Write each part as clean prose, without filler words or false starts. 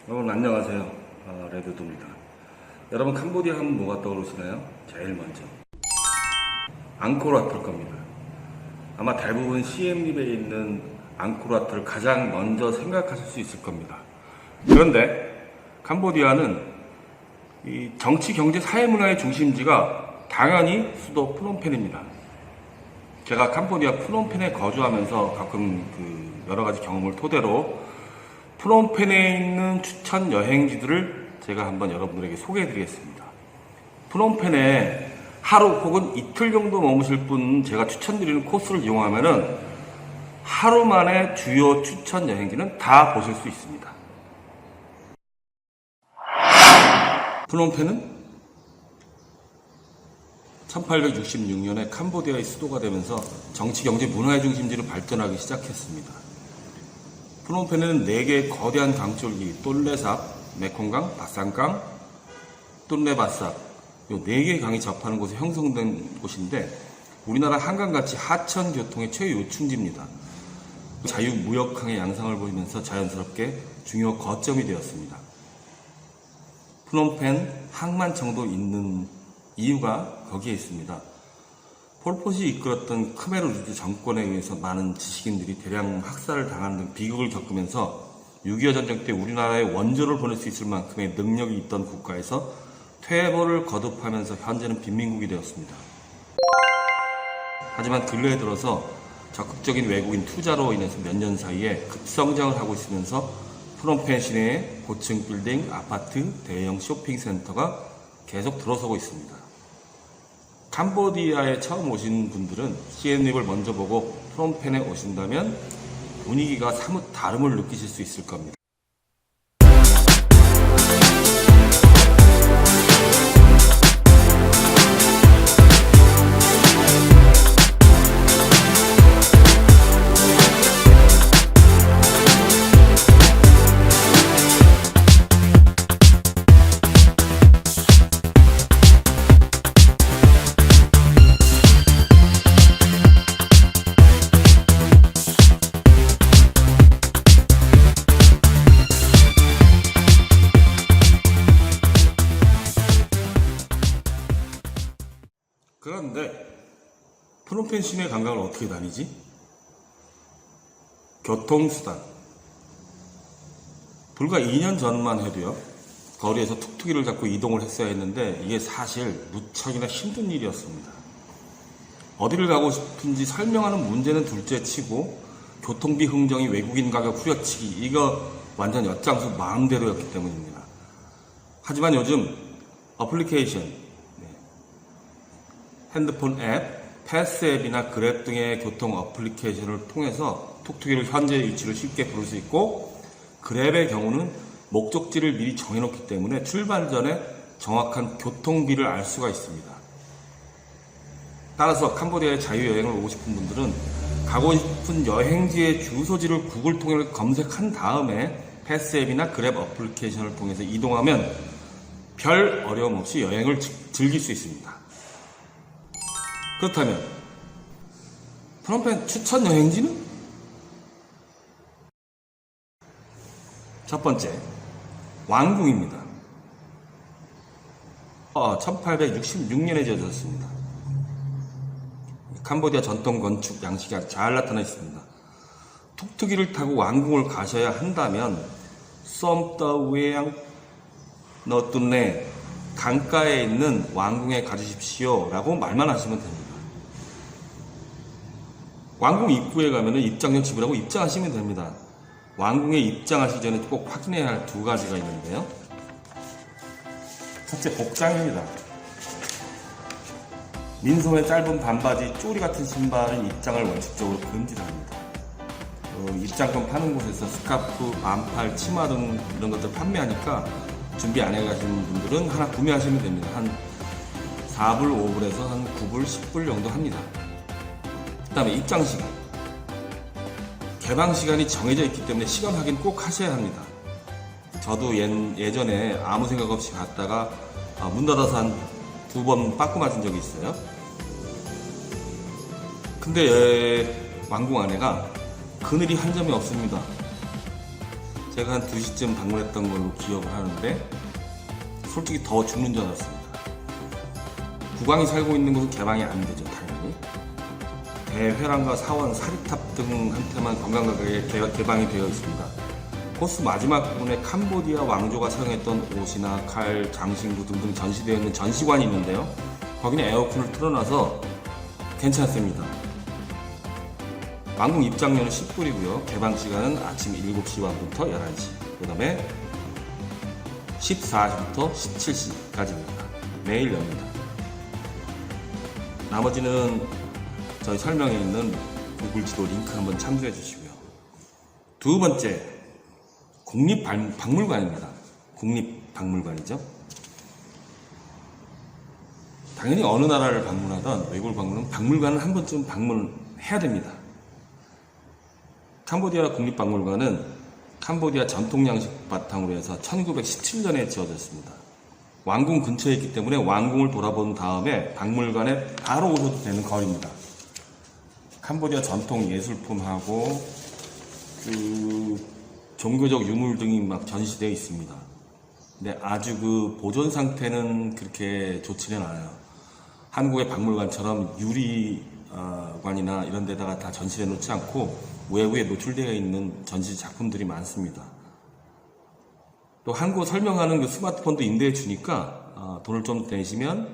여러분 안녕하세요. 레드도입니다. 여러분 캄보디아 하면 뭐가 떠오르시나요? 제일 먼저 앙코르와트일 겁니다. 아마 대부분 시엠립에 있는 앙코르와트를 가장 먼저 생각하실 수 있을 겁니다. 그런데 캄보디아는 이 정치, 경제, 사회 문화의 중심지가 당연히 수도 프놈펜입니다. 제가 캄보디아 프놈펜에 거주하면서 가끔 여러 가지 경험을 토대로 프놈펜에 있는 추천 여행지들을 제가 한번 여러분들에게 소개해 드리겠습니다. 프놈펜에 하루 혹은 이틀 정도 머무실 분 제가 추천드리는 코스를 이용하면은 하루 만에 주요 추천 여행지는 다 보실 수 있습니다. 프놈펜은 1866년에 캄보디아의 수도가 되면서 정치, 경제, 문화의 중심지로 발전하기 시작했습니다. 프놈펜에는 4개의 거대한 강줄기, 똘레삽, 메콩강, 바산강, 뚠레바삽, 이 4개의 강이 접하는 곳에 형성된 곳인데 우리나라 한강같이 하천 교통의 최요충지입니다. 자유무역항의 양상을 보이면서 자연스럽게 중요 거점이 되었습니다. 프놈펜 항만청도 있는 이유가 거기에 있습니다. 폴폿이 이끌었던 크메르 루즈 정권에 의해서 많은 지식인들이 대량 학살을 당하는 등 비극을 겪으면서 6.25 전쟁 때 우리나라에 원조를 보낼 수 있을 만큼의 능력이 있던 국가에서 퇴보를 거듭하면서 현재는 빈민국이 되었습니다. 하지만 근래에 들어서 적극적인 외국인 투자로 인해서 몇 년 사이에 급성장을 하고 있으면서 프놈펜 시내에 고층 빌딩, 아파트, 대형 쇼핑센터가 계속 들어서고 있습니다. 캄보디아에 처음 오신 분들은 시엠립을 먼저 보고 프놈펜에 오신다면 분위기가 사뭇 다름을 느끼실 수 있을 겁니다. 그런데 프놈펜 시내 관광을 어떻게 다니지? 교통수단. 불과 2년 전만 해도요, 거리에서 툭툭이를 잡고 이동을 했어야 했는데 이게 사실 무척이나 힘든 일이었습니다. 어디를 가고 싶은지 설명하는 문제는 둘째치고 교통비 흥정이 외국인 가격 후려치기, 이거 완전 엿장수 마음대로였기 때문입니다. 하지만 요즘 어플리케이션, 핸드폰 앱, 패스 앱이나 그랩 등의 교통 어플리케이션을 통해서 툭툭이를 현재 위치를 쉽게 부를 수 있고, 그랩의 경우는 목적지를 미리 정해놓기 때문에 출발 전에 정확한 교통비를 알 수가 있습니다. 따라서 캄보디아에 자유여행을 오고 싶은 분들은 가고 싶은 여행지의 주소지를 구글 통해서 검색한 다음에 패스 앱이나 그랩 어플리케이션을 통해서 이동하면 별 어려움 없이 여행을 즐길 수 있습니다. 그렇다면 프놈펜 추천 여행지는? 첫 번째, 왕궁입니다. 1866년에 지어졌습니다. 캄보디아 전통 건축 양식이 아주 잘 나타나 있습니다. 툭툭이를 타고 왕궁을 가셔야 한다면 쏨떠웨양 너뚜네, 강가에 있는 왕궁에 가주십시오 라고 말만 하시면 됩니다. 왕궁 입구에 가면 입장료 지불하고 입장하시면 됩니다. 왕궁에 입장하시기 전에 꼭 확인해야 할 2가지가 있는데요. 첫째, 복장입니다. 민소매 짧은 반바지, 쪼리 같은 신발은 입장을 원칙적으로 금지합니다. 입장권 파는 곳에서 스카프, 반팔, 치마 등 이런 것들 판매하니까 준비 안 해가시는 분들은 하나 구매하시면 됩니다. 한 4불, 5불에서 한 9불, 10불 정도 합니다. 그 다음에 입장 시간. 개방 시간이 정해져 있기 때문에 시간 확인 꼭 하셔야 합니다. 저도 예전에 아무 생각 없이 갔다가 문 닫아서 한 2번 빠꾸 맞은 적이 있어요. 근데 왕궁 안에가 그늘이 한 점이 없습니다. 제가 한 2시쯤 방문했던 걸로 기억을 하는데 솔직히 더 죽는 줄 알았습니다. 국왕이 살고 있는 곳은 개방이 안 되죠, 당연히. 대회랑과 사원, 사립탑 등한테만 관광객에 개방이 되어 있습니다. 코스 마지막 부분에 캄보디아 왕조가 사용했던 옷이나 칼, 장신구 등등 전시되어 있는 전시관이 있는데요. 거기는 에어컨을 틀어놔서 괜찮습니다. 왕궁 입장료는 10불이고요. 개방 시간은 아침 7시 반부터 11시, 그 다음에 14시부터 17시까지입니다. 매일 엽니다. 나머지는 저희 설명에 있는 구글 지도 링크 한번 참조해 주시고요. 두 번째, 국립박물관입니다. 국립박물관이죠. 당연히 어느 나라를 방문하던 외국을 방문하면 박물관을 한 번쯤 방문해야 됩니다. 캄보디아 국립박물관은 캄보디아 전통양식 바탕으로 해서 1917년에 지어졌습니다. 왕궁 근처에 있기 때문에 왕궁을 돌아본 다음에 박물관에 바로 오셔도 되는 거리입니다. 캄보디아 전통 예술품하고 종교적 유물 등이 막 전시되어 있습니다. 근데 아주 그 보존 상태는 그렇게 좋지는 않아요. 한국의 박물관처럼 유리관이나 이런 데다가 다 전시해 놓지 않고 외부에 노출되어 있는 전시 작품들이 많습니다. 또 한국어 설명하는 그 스마트폰도 임대해 주니까 돈을 좀 내시면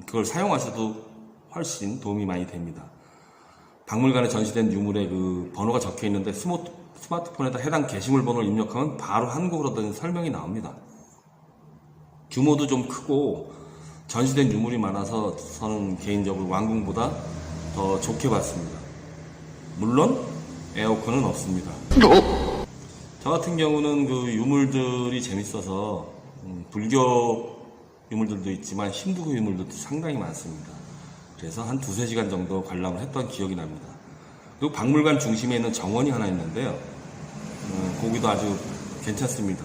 그걸 사용하셔도 훨씬 도움이 많이 됩니다. 박물관에 전시된 유물에 그 번호가 적혀 있는데 스마트폰에다 해당 게시물 번호를 입력하면 바로 한국어로 된 설명이 나옵니다. 규모도 좀 크고 전시된 유물이 많아서 저는 개인적으로 왕궁보다 더 좋게 봤습니다. 물론 에어컨은 없습니다. 저 같은 경우는 그 유물들이 재밌어서 불교 유물들도 있지만 힌두교 유물들도 상당히 많습니다. 그래서 한 2-3시간 정도 관람을 했던 기억이 납니다. 그리고 박물관 중심에 있는 정원이 하나 있는데요. 거기도 아주 괜찮습니다.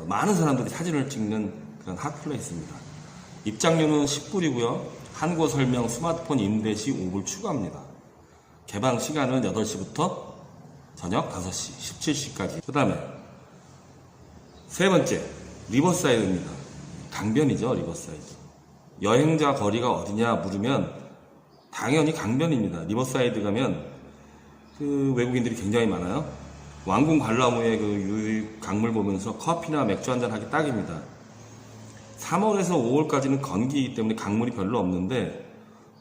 많은 사람들이 사진을 찍는 그런 핫플레이스입니다. 입장료는 10불이고요. 한국어 설명, 스마트폰 임대 시 5불 추가합니다. 개방 시간은 8시부터 저녁 5시, 17시까지. 그 다음에 세 번째, 리버사이드입니다. 강변이죠, 리버사이드. 여행자 거리가 어디냐 물으면 당연히 강변입니다. 리버사이드 가면 그 외국인들이 굉장히 많아요. 왕궁 관람 후에 그 유익 강물 보면서 커피나 맥주 한잔 하기 딱입니다. 3월에서 5월까지는 건기이기 때문에 강물이 별로 없는데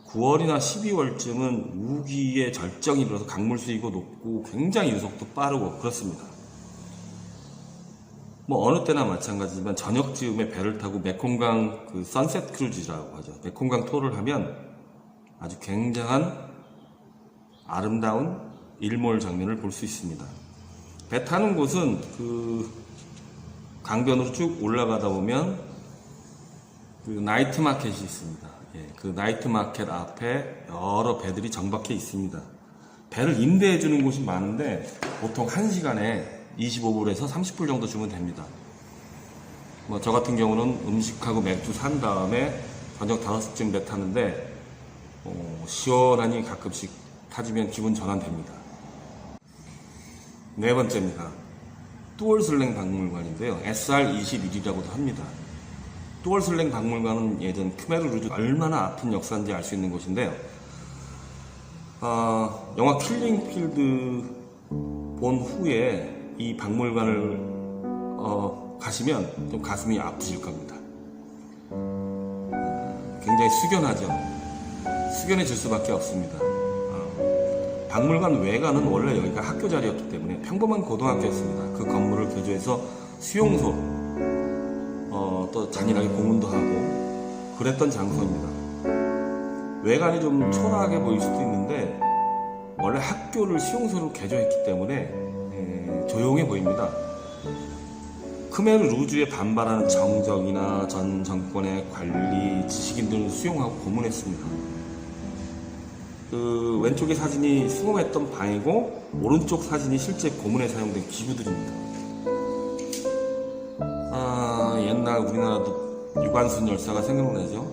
9월이나 12월쯤은 우기의 절정이 일어서 강물 수위가 높고 굉장히 유속도 빠르고 그렇습니다. 뭐 어느 때나 마찬가지지만 저녁 즈음에 배를 타고 메콩강 그 선셋 크루즈라고 하죠. 메콩강 투어를 하면 아주 굉장한 아름다운 일몰 장면을 볼 수 있습니다. 배 타는 곳은 그 강변으로 쭉 올라가다 보면 그 나이트 마켓이 있습니다. 그 나이트 마켓 앞에 여러 배들이 정박해 있습니다. 배를 임대해 주는 곳이 많은데 보통 1시간에 25불에서 30불 정도 주면 됩니다. 뭐 저 같은 경우는 음식하고 맥주 산 다음에 저녁 5시쯤 배 타는데 시원하니 가끔씩 타주면 기분 전환됩니다. 네 번째입니다. 뚜월슬랭 박물관인데요. SR21이라고도 합니다. 뚜월슬랭 박물관은 예전 크메르루즈 얼마나 아픈 역사인지 알 수 있는 곳인데요. 영화 킬링필드 본 후에 이 박물관을 가시면 좀 가슴이 아프실 겁니다. 굉장히 숙연하죠. 숙연해질 수밖에 없습니다. 박물관 외관은 원래 여기가 학교 자리였기 때문에 평범한 고등학교였습니다. 그 건물을 개조해서 수용소, 또 잔인하게 공원도 하고 그랬던 장소입니다. 외관이 좀 초라하게 보일 수도 있는데 원래 학교를 수용소로 개조했기 때문에 조용해 보입니다. 크메르 루즈에 반발하는 정적이나 전 정권의 관리, 지식인들을 수용하고 고문했습니다. 그 왼쪽의 사진이 수감했던 방이고 오른쪽 사진이 실제 고문에 사용된 기구들입니다. 옛날 우리나라도 유관순 열사가 생각나죠.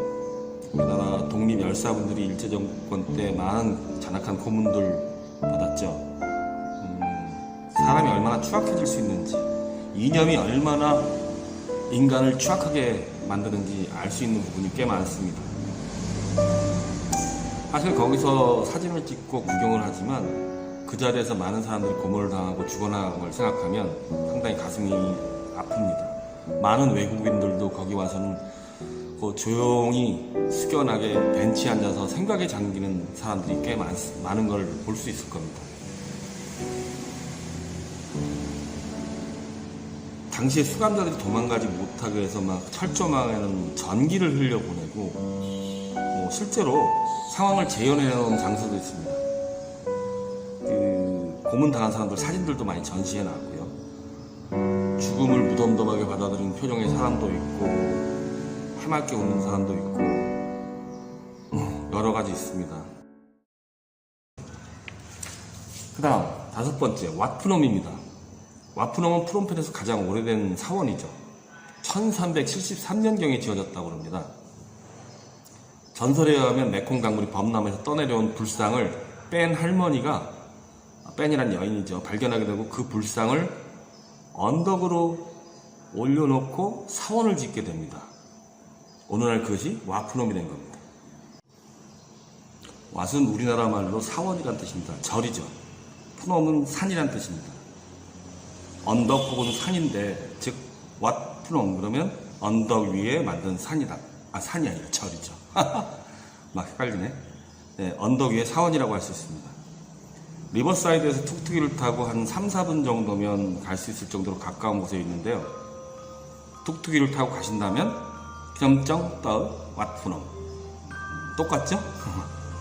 우리나라 독립 열사분들이 일제정권 때 많은 잔악한 고문들 받았죠. 사람이 얼마나 추악해질 수 있는지, 이념이 얼마나 인간을 추악하게 만드는지 알 수 있는 부분이 꽤 많습니다. 사실 거기서 사진을 찍고 구경을 하지만 그 자리에서 많은 사람들이 고문을 당하고 죽어나간 걸 생각하면 상당히 가슴이 아픕니다. 많은 외국인들도 거기 와서는 조용히 숙연하게 벤치에 앉아서 생각에 잠기는 사람들이 꽤 많은 걸 볼 수 있을 겁니다. 당시에 수감자들이 도망가지 못하게 해서 막 철조망에는 전기를 흘려보내고 실제로 상황을 재현해 놓은 장소도 있습니다. 고문 당한 사람들 사진들도 많이 전시해 놨고요. 죽음을 무덤덤하게 받아들이는 표정의 사람도 있고 해맑게 웃는 사람도 있고 여러 가지 있습니다. 그 다음 5번째 와프놈입니다. 와프놈은 프놈펜에서 가장 오래된 사원이죠. 1373년경에 지어졌다고 합니다. 전설에 의하면 메콩 강물이 범람에서 떠내려온 불상을 뺀 할머니가, 뺀이란 여인이죠, 발견하게 되고 그 불상을 언덕으로 올려놓고 사원을 짓게 됩니다. 오늘날 그것이 와프놈이 된 겁니다. 왓은 우리나라 말로 사원이란 뜻입니다. 절이죠. 푸놈은 산이란 뜻입니다. 언덕 혹은 산인데, 즉 왓푸놈 그러면 언덕 위에 만든 산이다. 산이 아니라 절이죠. 막 헷갈리네. 네, 언덕 위에 사원이라고 할 수 있습니다. 리버사이드에서 툭툭이를 타고 한 3, 4분 정도면 갈 수 있을 정도로 가까운 곳에 있는데요. 툭툭이를 타고 가신다면 겸정 떠 왓푸놈. 똑같죠?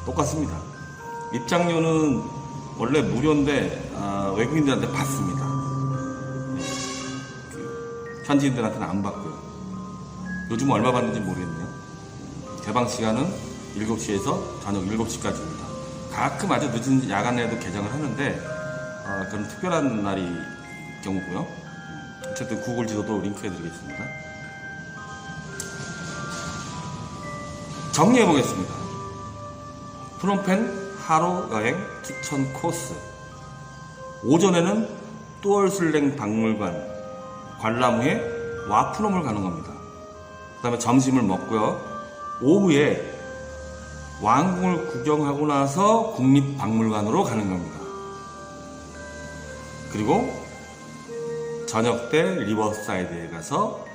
똑같습니다. 입장료는 원래 무료인데 외국인들한테 받습니다. 현지인들한테는 안 받고요. 요즘 얼마 받는지 모르겠네요. 개방 시간은 7시에서 저녁 7시까지입니다. 가끔 아주 늦은 야간에도 개장을 하는데 그건 특별한 날이 경우고요. 어쨌든 구글 지도도 링크해 드리겠습니다. 정리해 보겠습니다. 프놈펜 하루 여행 추천 코스. 오전에는 뚜얼슬랭 박물관 관람 후에 와프놈을 가는 겁니다. 그 다음에 점심을 먹고요. 오후에 왕궁을 구경하고 나서 국립박물관으로 가는 겁니다. 그리고 저녁 때 리버사이드에 가서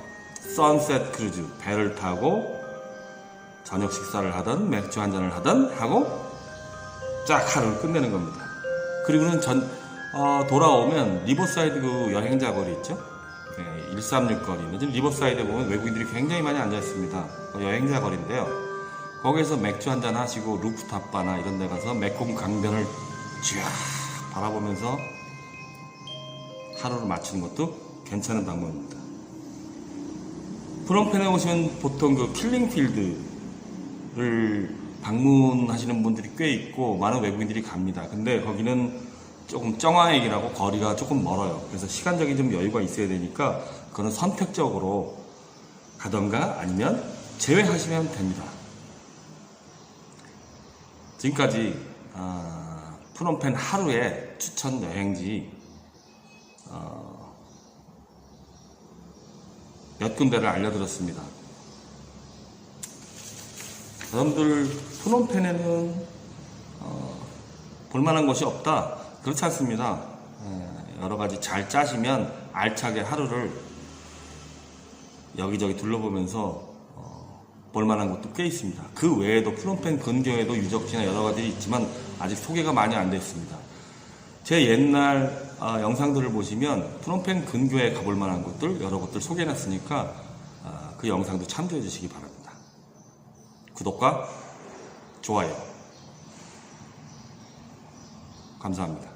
선셋 크루즈 배를 타고 저녁 식사를 하든 맥주 한잔을 하든 하고 쫙 하루를 끝내는 겁니다. 그리고는 돌아오면 리버사이드 그 여행자 거리 있죠? 네, 136 거리는 지금 리버사이드에 보면 외국인들이 굉장히 많이 앉아 있습니다. 여행자 거리인데요. 거기에서 맥주 한잔 하시고 루프탑 바나 이런 데 가서 메콩 강변을 쫙 바라보면서 하루를 마치는 것도 괜찮은 방법입니다. 프놈펜에 오시면 보통 그 킬링필드를 방문하시는 분들이 꽤 있고 많은 외국인들이 갑니다. 근데 거기는 조금 정화액이라고 거리가 조금 멀어요. 그래서 시간적인 좀 여유가 있어야 되니까 그거는 선택적으로 가던가 아니면 제외하시면 됩니다. 지금까지 프놈펜 하루의 추천 여행지 몇 군데를 알려드렸습니다. 여러분들 프놈펜에는 볼만한 곳이 없다? 그렇지 않습니다. 여러가지 잘 짜시면 알차게 하루를 여기저기 둘러보면서 볼만한 곳도 꽤 있습니다. 그 외에도 프놈펜 근교에도 유적지나 여러가지 있지만 아직 소개가 많이 안 되어 있습니다. 제 옛날 영상들을 보시면 프놈펜 근교에 가볼 만한 곳들 여러 곳들 소개해놨으니까 그 영상도 참조해 주시기 바랍니다. 구독과 좋아요 감사합니다.